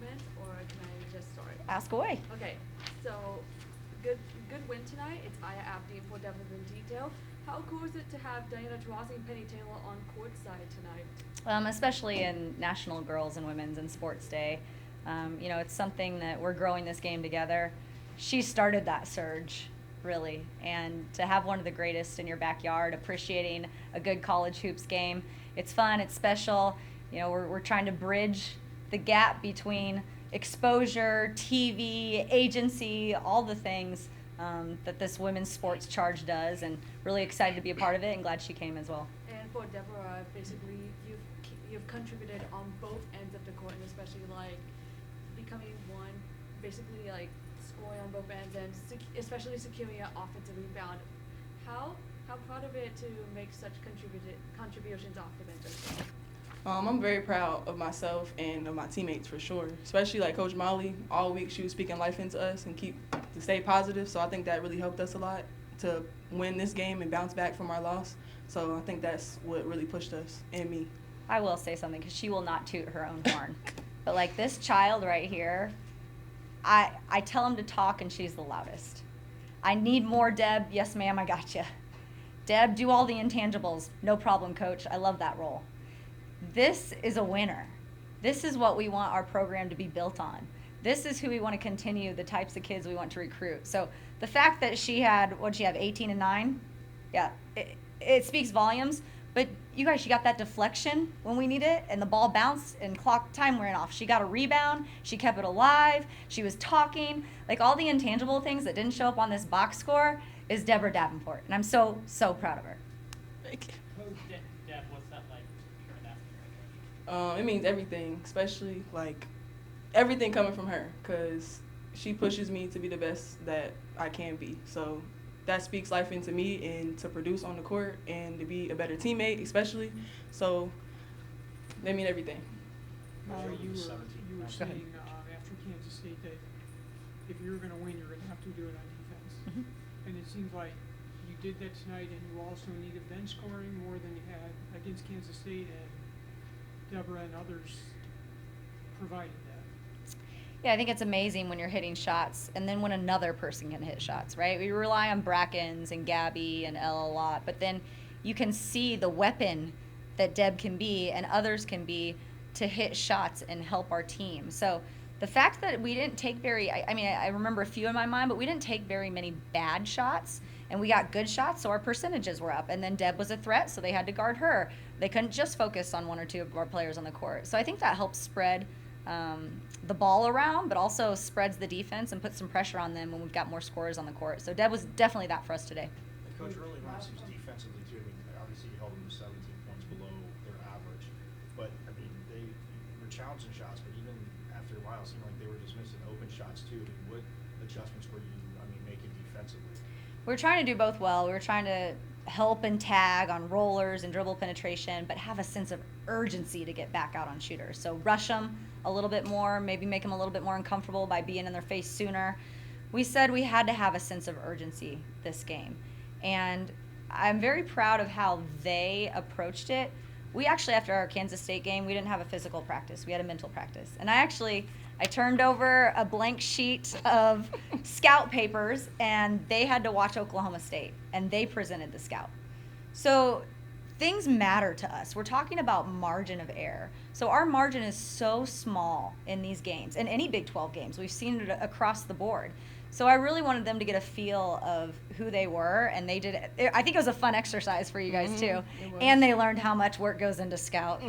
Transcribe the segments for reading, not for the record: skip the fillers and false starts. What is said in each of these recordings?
comment, or can I just start? Ask away. Okay, so good win tonight. It's Aya Abdi for Development Detail. How cool is it to have Diana Taurasi and Penny Taylor on courtside tonight? Especially in National Girls and Women's and Sports Day. It's something that we're growing this game together. She started that surge, really, and to have one of the greatest in your backyard, appreciating a good college hoops game. It's fun, it's special. We're trying to bridge the gap between exposure, TV, agency, all the things that this women's sports charge does, and really excited to be a part of it and glad she came as well. And for Deborah, basically you've contributed on both ends of the court, and especially like becoming one, basically like scoring on both ends, and especially securing an offensive rebound. How proud of it to make such contributions off the bench as well? I'm very proud of myself and of my teammates for sure, especially like Coach Molly. All week she was speaking life into us and to stay positive, so I think that really helped us a lot to win this game and bounce back from our loss. So I think that's what really pushed us and me. I will say something because she will not toot her own horn. But like this child right here, I tell him to talk and she's the loudest. I need more, Deb. Yes, ma'am, I got you. Deb, do all the intangibles. No problem, Coach. I love that role. This is a winner. This is what we want our program to be built on. This is who we want to continue, the types of kids we want to recruit. So the fact that she had, what'd she have, 18 and 9? Yeah, it speaks volumes. But you guys, she got that deflection when we need it, and the ball bounced, and clock time ran off. She got a rebound. She kept it alive. She was talking. Like all the intangible things that didn't show up on this box score is Deborah Davenport, and I'm so proud of her. Thank you. Deb, what's that like during that period? It means everything, especially like everything coming from her, because she pushes me to be the best that I can be. So that speaks life into me and to produce on the court and to be a better teammate, especially. So they mean everything. You were saying after Kansas State that if you're going to win, you're going to have to do it on defense. Mm-hmm. And it seems like you did that tonight, and you also needed bench scoring more than you had against Kansas State, and Deborah and others provided that. Yeah, I think it's amazing when you're hitting shots and then when another person can hit shots, right? We rely on Brackens and Gabby and Elle a lot, but then you can see the weapon that Deb can be and others can be to hit shots and help our team. So the fact that we didn't take I remember a few in my mind, but we didn't take very many bad shots, and we got good shots, so our percentages were up. And then Deb was a threat, so they had to guard her. They couldn't just focus on one or two of our players on the court. So I think that helps spread the ball around, but also spreads the defense and puts some pressure on them when we've got more scorers on the court. So Deb was definitely that for us today. And Coach, early on, it seems defensively too. I mean, obviously you held them to 17 points below their average, but I mean they were challenging shots. But even after a while, it seemed like they were just missing open shots too. I mean, what adjustments were you, making defensively? We were trying to do both well. We were trying to help and tag on rollers and dribble penetration, but have a sense of urgency to get back out on shooters. So rush them a little bit more, maybe make them a little bit more uncomfortable by being in their face sooner. We said we had to have a sense of urgency this game. And I'm very proud of how they approached it. We actually, after our Kansas State game, we didn't have a physical practice. We had a mental practice. And I turned over a blank sheet of scout papers, and they had to watch Oklahoma State, and they presented the scout. So things matter to us. We're talking about margin of error. So our margin is so small in these games, in any Big 12 games. We've seen it across the board. So I really wanted them to get a feel of who they were, and they did it. I think it was a fun exercise for you guys too. And they learned how much work goes into scout.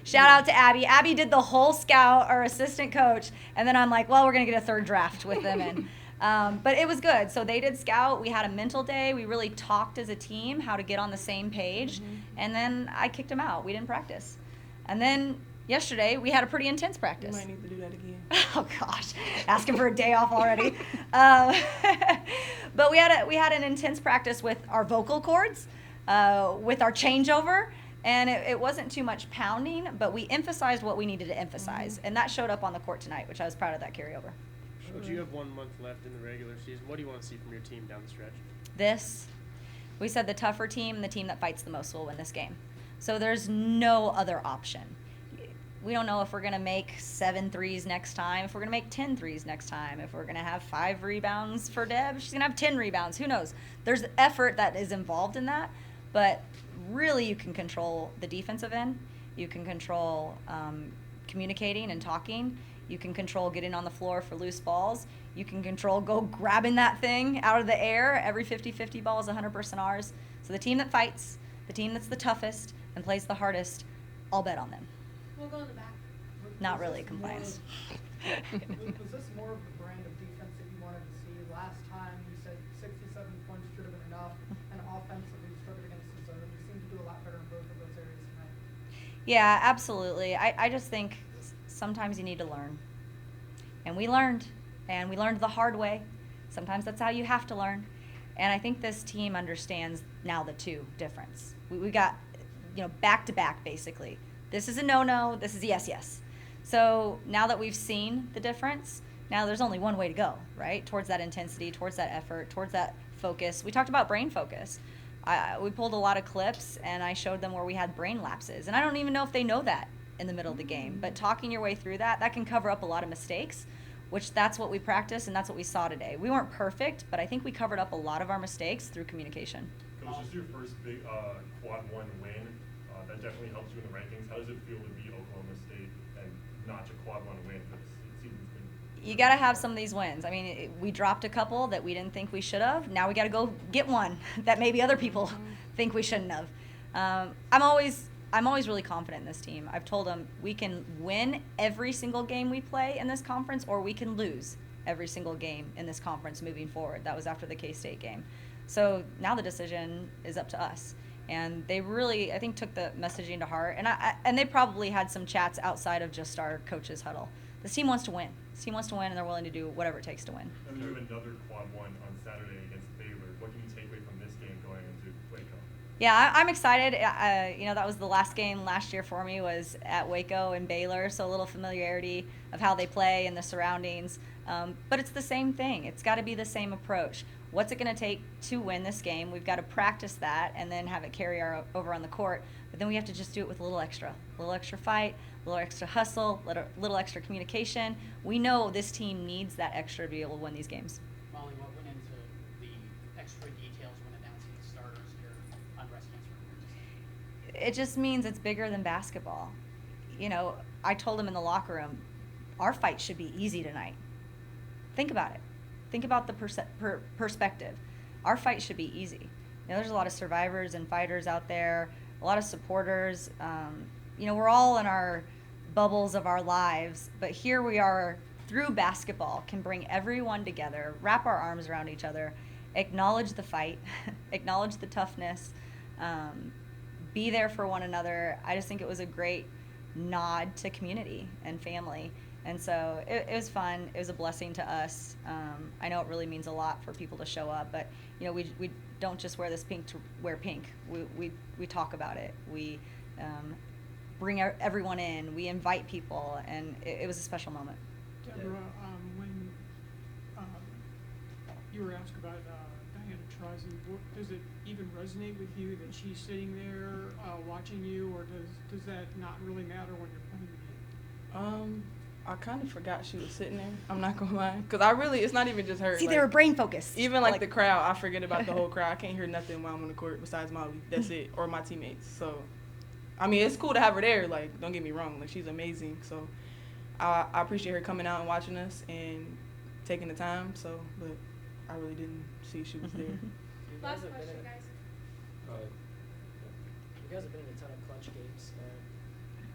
Shout out to Abby. Abby did the whole scout, our assistant coach, and then I'm like, well, we're gonna get a third draft with them in. But it was good. So they did scout. We had a mental day. We really talked as a team how to get on the same page. And then I kicked them out. We didn't practice. And then yesterday we had a pretty intense practice. You might need to do that again. Oh gosh, asking for a day off already. But we had an intense practice with our vocal cords, with our changeover. And it wasn't too much pounding, but we emphasized what we needed to emphasize. And that showed up on the court tonight, which I was proud of that carryover. Coach, you have 1 month left in the regular season. What do you want to see from your team down the stretch? We said the tougher team, the team that fights the most will win this game. So there's no other option. We don't know if we're going to make 7 threes next time, if we're going to make 10 threes next time, if we're going to have 5 rebounds for Deb, she's going to have 10 rebounds. Who knows? There's effort that is involved in that, but really you can control the defensive end. You can control communicating and talking. You can control getting on the floor for loose balls. You can control grabbing that thing out of the air. Every 50-50 ball is 100% ours. So the team that fights, the team that's the toughest and plays the hardest, I'll bet on them. We'll go in the back. Not really compliance. Was this more of the brand of defense that you wanted to see? Last time you said 67 points should have been enough, and offensively you struggled against the zone. You seem to do a lot better in both of those areas tonight. Yeah, absolutely. I just think sometimes you need to learn. And we learned the hard way. Sometimes that's how you have to learn. And I think this team understands now the two difference. We got, back to back basically. This is a no-no, this is yes. So now that we've seen the difference, now there's only one way to go, right? Towards that intensity, towards that effort, towards that focus. We talked about brain focus. We pulled a lot of clips and I showed them where we had brain lapses. And I don't even know if they know that in the middle of the game. But talking your way through that can cover up a lot of mistakes, which that's what we practiced and that's what we saw today. We weren't perfect, but I think we covered up a lot of our mistakes through communication. Coach, this is your first big quad 1 win. That definitely helps you in the rankings. How does it feel to beat Oklahoma State and notch a quad 1 win? Because it seems you got to have some of these wins. I mean, we dropped a couple that we didn't think we should have. Now we got to go get one that maybe other people think we shouldn't have. I'm always really confident in this team. I've told them we can win every single game we play in this conference, or we can lose every single game in this conference moving forward. That was after the K-State game. So now the decision is up to us. And they really, I think, took the messaging to heart. And they probably had some chats outside of just our coaches' huddle. This team wants to win. This team wants to win, and they're willing to do whatever it takes to win. And you have another quad 1 on Saturday against Baylor. What can you take away from this game going into Waco? Yeah, I'm excited. That was the last game last year for me, was at Waco and Baylor, so a little familiarity of how they play and the surroundings. But it's the same thing. It's got to be the same approach. What's it going to take to win this game? We've got to practice that and then have it carry over on the court. But then we have to just do it with a little extra fight, a little extra hustle, a little extra communication. We know this team needs that extra to be able to win these games. Molly, what went into the extra details when announcing the starters here on breast cancer? It just means it's bigger than basketball. I told him in the locker room, our fight should be easy tonight. Think about it. Think about the perspective. Our fight should be easy. There's a lot of survivors and fighters out there, a lot of supporters. We're all in our bubbles of our lives, but here we are through basketball, can bring everyone together, wrap our arms around each other, acknowledge the fight, acknowledge the toughness, be there for one another. I just think it was a great nod to community and family. And so it was fun. It was a blessing to us. I know it really means a lot for people to show up, but we don't just wear this pink to wear pink. We talk about it. We bring everyone in. We invite people, and it was a special moment. Deborah, when you were asked about Diana Taurasi, does it even resonate with you that she's sitting there watching you, or does that not really matter when you're playing the game? I kind of forgot she was sitting there. I'm not gonna lie, because it's not even just her. See, they were brain focused. Even like the crowd, I forget about the whole crowd. I can't hear nothing while I'm on the court besides Molly. That's it, or my teammates. So, I mean, it's cool to have her there. Like, don't get me wrong. Like, she's amazing. So, I appreciate her coming out and watching us and taking the time. So, but I really didn't see she was there. Last question, guys. You guys have been in a ton of clutch games.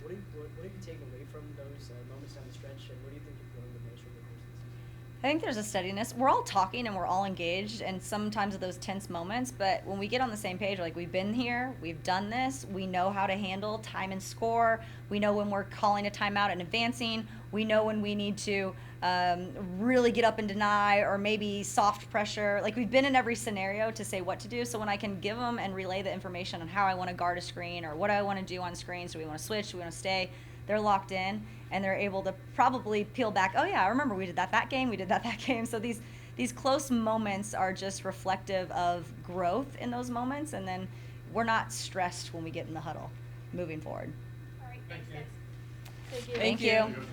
What have you taken away from those moments down the stretch, and what do you think you've learned the most from the course of the season? I think there's a steadiness. We're all talking and we're all engaged, and sometimes of those tense moments, but when we get on the same page, like, we've been here, we've done this, we know how to handle time and score, we know when we're calling a timeout and advancing, we know when we need to really get up and deny, or maybe soft pressure. Like, we've been in every scenario to say what to do, so when I can give them and relay the information on how I want to guard a screen or what I want to do on screens, do we want to switch, do we want to stay, they're locked in, and they're able to probably peel back, oh yeah, I remember we did that game, we did that game. So these close moments are just reflective of growth in those moments, and then we're not stressed when we get in the huddle moving forward. All right, thanks, guys. Thank you. Thank you.